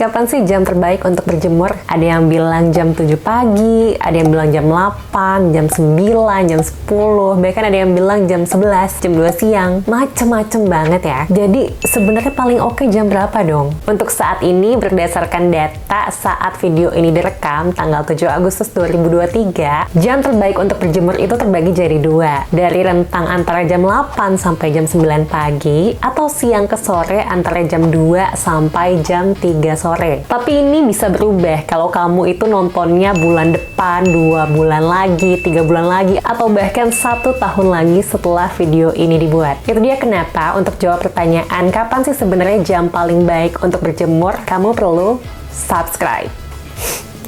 Kapan sih jam terbaik untuk berjemur? Ada yang bilang jam 7 pagi, ada yang bilang jam 8, jam 9, jam 10, bahkan ada yang bilang jam 11, jam 2 siang. Macem-macem banget ya. Jadi sebenarnya paling oke jam berapa dong? Untuk saat ini berdasarkan data saat video ini direkam tanggal 7 Agustus 2023, jam terbaik untuk berjemur itu terbagi jadi dua. Dari rentang antara jam 8 sampai jam 9 pagi atau siang ke sore antara jam 2 sampai jam 3 sore. Tapi ini bisa berubah kalau kamu itu nontonnya bulan depan, 2 bulan lagi, 3 bulan lagi, atau bahkan 1 tahun lagi setelah video ini dibuat. Itu dia kenapa untuk jawab pertanyaan kapan sih sebenarnya jam paling baik untuk berjemur, kamu perlu subscribe.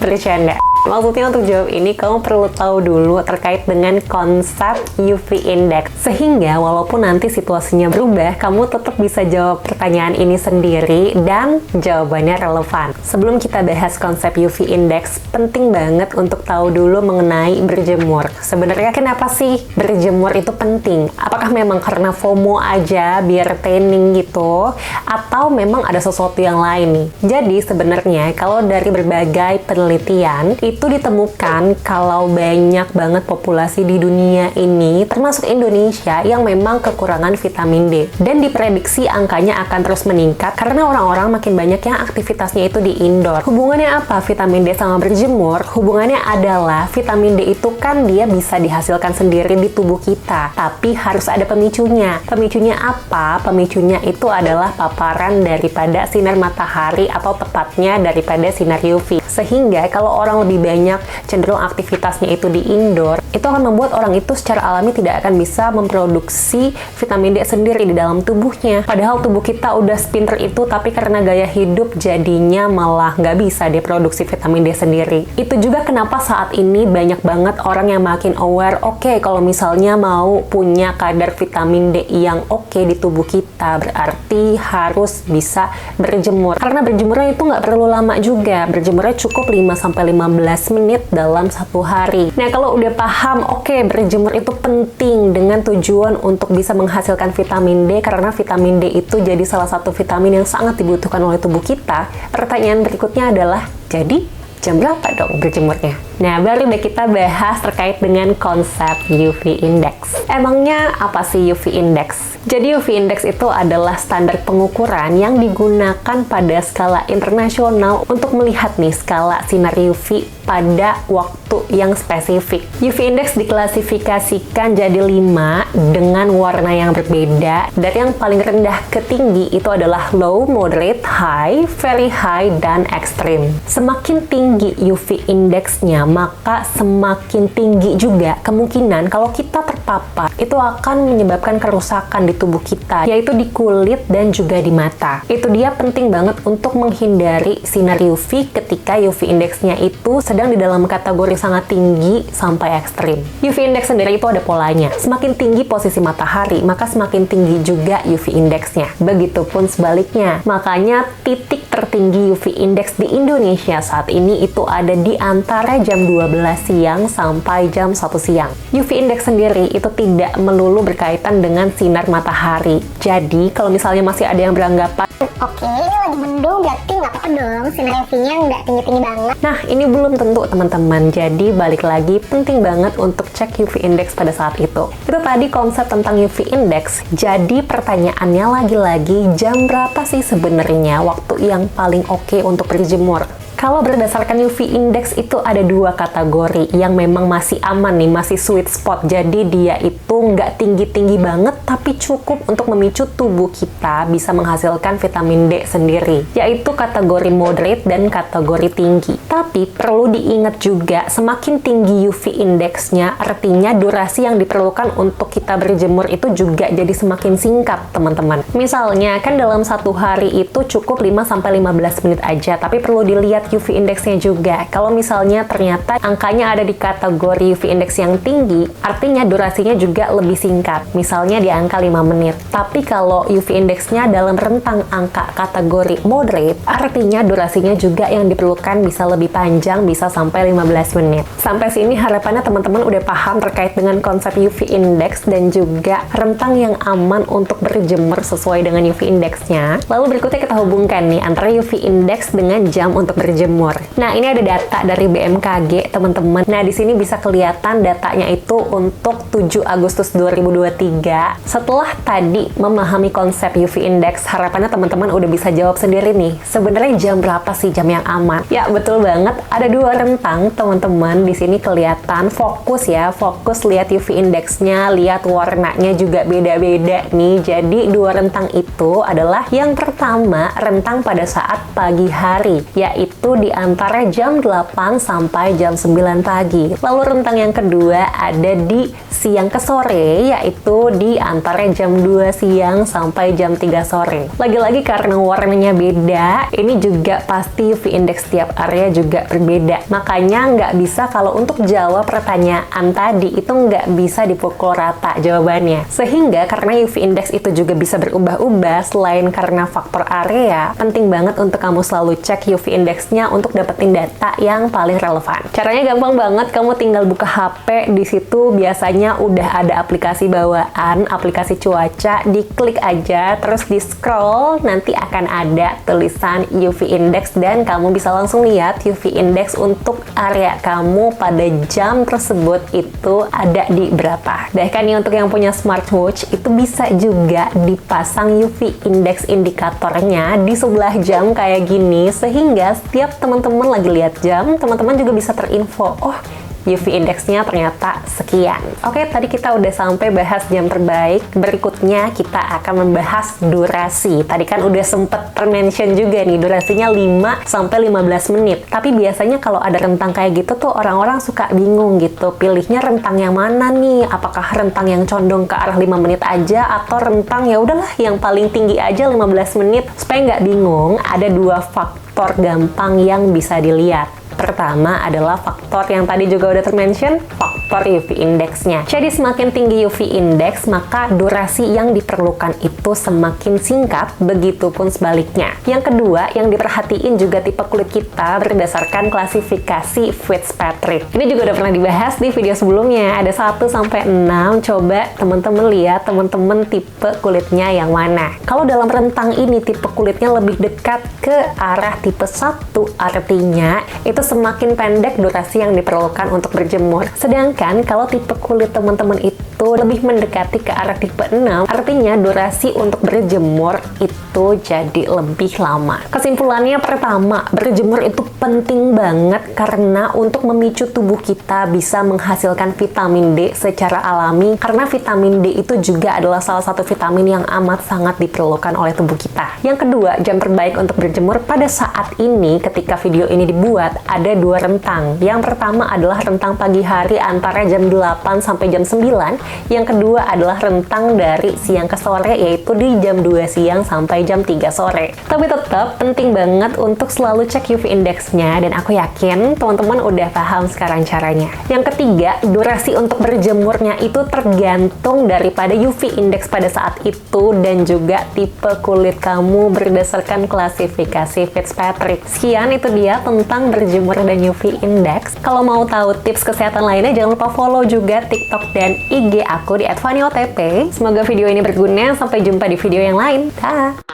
Bercanda. Maksudnya untuk jawab ini, kamu perlu tahu dulu terkait dengan konsep UV Index. Sehingga walaupun nanti situasinya berubah, kamu tetap bisa jawab pertanyaan ini sendiri dan jawabannya relevan. Sebelum kita bahas konsep UV Index, penting banget untuk tahu dulu mengenai berjemur. Sebenarnya kenapa sih berjemur itu penting? Apakah memang karena FOMO aja, biar tanning gitu? Atau memang ada sesuatu yang lain nih? Jadi sebenarnya kalau dari berbagai penelitian, itu ditemukan kalau banyak banget populasi di dunia ini, termasuk Indonesia, yang memang kekurangan vitamin D. Dan diprediksi angkanya akan terus meningkat karena orang-orang makin banyak yang aktivitasnya itu di indoor. Hubungannya apa vitamin D sama berjemur? Hubungannya adalah vitamin D itu kan dia bisa dihasilkan sendiri di tubuh kita, tapi harus ada pemicunya. Pemicunya apa? Pemicunya itu adalah paparan daripada sinar matahari atau tepatnya daripada sinar UV. Sehingga kalau orang lebih banyak cenderung aktivitasnya itu di indoor, itu akan membuat orang itu secara alami tidak akan bisa memproduksi vitamin D sendiri di dalam tubuhnya. Padahal tubuh kita udah sepinter itu, tapi karena gaya hidup jadinya malah nggak bisa diproduksi vitamin D sendiri. Itu juga kenapa saat ini banyak banget orang yang makin aware, oke, kalau misalnya mau punya kadar vitamin D yang oke di tubuh kita, berarti harus bisa berjemur. Karena berjemurnya itu nggak perlu lama juga, berjemurnya cukup 5-15 menit dalam satu hari. Nah, kalau udah paham, oke, berjemur itu penting dengan tujuan untuk bisa menghasilkan vitamin D, karena vitamin D itu jadi salah satu vitamin yang sangat dibutuhkan oleh tubuh kita. Pertanyaan berikutnya adalah, jadi jam berapa dong berjemurnya? Nah, baru deh kita bahas terkait dengan konsep UV Index. Emangnya apa sih UV Index? Jadi UV Index itu adalah standar pengukuran yang digunakan pada skala internasional untuk melihat nih skala sinar UV pada waktu yang spesifik. UV Index diklasifikasikan jadi 5 dengan warna yang berbeda. Dari yang paling rendah ke tinggi itu adalah low, moderate, high, very high, dan extreme. Semakin tinggi UV Index-nya, maka semakin tinggi juga kemungkinan kalau kita terpapar itu akan menyebabkan kerusakan di tubuh kita, yaitu di kulit dan juga di mata. Itu dia penting banget untuk menghindari sinar UV ketika UV Index-nya itu sedang di dalam kategori sangat tinggi sampai ekstrim. UV Index sendiri itu ada polanya. Semakin tinggi posisi matahari, maka semakin tinggi juga UV Index-nya. Begitupun sebaliknya. Makanya titik tertinggi UV Index di Indonesia saat ini itu ada di antara jam 12 siang sampai jam 1 siang. UV Index sendiri itu tidak melulu berkaitan dengan sinar matahari. Jadi, kalau misalnya masih ada yang beranggapan, oke, ini lagi mendung, berarti nggak apa-apa dong, sinar UV-nya nggak tinggi-tinggi banget. nah, ini belum tentu teman-teman. Jadi, balik lagi, penting banget untuk cek UV Index pada saat itu. Itu tadi konsep tentang UV Index. Jadi, pertanyaannya lagi-lagi, jam berapa sih sebenarnya waktu yang paling oke untuk berjemur? Kalau berdasarkan UV Index itu ada 2 kategori yang memang masih aman nih, masih sweet spot. Jadi dia itu nggak tinggi-tinggi banget, tapi cukup untuk memicu tubuh kita bisa menghasilkan vitamin D sendiri, yaitu kategori moderate dan kategori tinggi. Tapi perlu diingat juga, semakin tinggi UV Index-nya, artinya durasi yang diperlukan untuk kita berjemur itu juga jadi semakin singkat, teman-teman. Misalnya, kan dalam satu hari itu cukup 5-15 menit aja, tapi perlu dilihat UV indexnya juga. Kalau misalnya ternyata angkanya ada di kategori UV index yang tinggi, artinya durasinya juga lebih singkat. Misalnya di angka 5 menit. Tapi kalau UV indexnya dalam rentang angka kategori moderate, artinya durasinya juga yang diperlukan bisa lebih panjang, bisa sampai 15 menit. Sampai sini harapannya teman-teman udah paham terkait dengan konsep UV index dan juga rentang yang aman untuk berjemur sesuai dengan UV indexnya. Lalu berikutnya kita hubungkan nih antara UV index dengan jam untuk berjemur. Nah, ini ada data dari BMKG, teman-teman. Nah, di sini bisa kelihatan datanya itu untuk 7 Agustus 2023. Setelah tadi memahami konsep UV index, harapannya teman-teman udah bisa jawab sendiri nih. Sebenarnya jam berapa sih jam yang aman? Ya, betul banget. Ada 2 rentang, teman-teman. Di sini kelihatan fokus ya. Fokus lihat UV indexnya, lihat warnanya juga beda-beda nih. Jadi 2 rentang itu adalah yang pertama rentang pada saat pagi hari, yaitu di antara jam 8 sampai jam 9 pagi. Lalu rentang yang kedua ada di siang ke sore, yaitu di antara jam 2 siang sampai jam 3 sore. Lagi-lagi karena warnanya beda, ini juga pasti UV index tiap area juga berbeda. Makanya nggak bisa kalau untuk jawab pertanyaan tadi itu nggak bisa dipukul rata jawabannya. Sehingga karena UV index itu juga bisa berubah-ubah, selain karena faktor area, penting banget untuk kamu selalu cek UV indexnya untuk dapetin data yang paling relevan. Caranya gampang banget, kamu tinggal buka HP, di situ biasanya udah ada aplikasi bawaan, aplikasi cuaca, diklik aja, terus di scroll, nanti akan ada tulisan UV index dan kamu bisa langsung lihat UV index untuk area kamu pada jam tersebut itu ada di berapa. Bahkan nih untuk yang punya smartwatch itu bisa juga dipasang UV index indikatornya di sebelah jam kayak gini, sehingga setiap teman-teman lagi lihat jam, teman-teman juga bisa terinfo, oh UV indexnya ternyata sekian. Oke, tadi kita udah sampai bahas jam terbaik. Berikutnya kita akan membahas durasi. Tadi kan udah sempet termention juga nih, durasinya 5 sampai 15 menit. Tapi biasanya kalau ada rentang kayak gitu tuh orang-orang suka bingung gitu. Pilihnya rentang yang mana nih? Apakah rentang yang condong ke arah 5 menit aja atau rentang ya udahlah yang paling tinggi aja 15 menit? Supaya nggak bingung, ada 2 faktor gampang yang bisa dilihat. Pertama adalah faktor yang tadi juga udah termention, faktor UV indexnya. Jadi semakin tinggi UV index, maka durasi yang diperlukan itu semakin singkat, begitupun sebaliknya. Yang kedua, yang diperhatiin juga tipe kulit kita berdasarkan klasifikasi Fitzpatrick. Ini juga udah pernah dibahas di video sebelumnya, ada 1 sampai 6. Coba teman-teman lihat teman-teman tipe kulitnya yang mana. Kalau dalam rentang ini tipe kulitnya lebih dekat ke arah tipe 1, artinya itu semakin pendek durasi yang diperlukan untuk berjemur. Sedangkan kalau tipe kulit teman-teman itu lebih mendekati ke arah tipe 6, artinya durasi untuk berjemur itu jadi lebih lama. Kesimpulannya pertama, berjemur itu penting banget karena untuk memicu tubuh kita bisa menghasilkan vitamin D secara alami, karena vitamin D itu juga adalah salah satu vitamin yang amat sangat diperlukan oleh tubuh kita. Yang kedua, jam terbaik untuk berjemur pada saat ini ketika video ini dibuat ada 2 rentang. Yang pertama adalah rentang pagi hari antara jam 8 sampai jam 9. Yang kedua adalah rentang dari siang ke sore, yaitu di jam 2 siang sampai jam 3 sore. Tapi tetap penting banget untuk selalu cek UV indexnya, dan aku yakin teman-teman udah paham sekarang caranya. Yang ketiga, durasi untuk berjemurnya itu tergantung daripada UV index pada saat itu dan juga tipe kulit kamu berdasarkan klasifikasi Fitzpatrick. Sekian itu dia tentang berjemur dan UV index. Kalau mau tahu tips kesehatan lainnya, jangan lupa follow juga TikTok dan IG aku di @faniotp. Semoga video ini berguna. Sampai jumpa di video yang lain. Dah.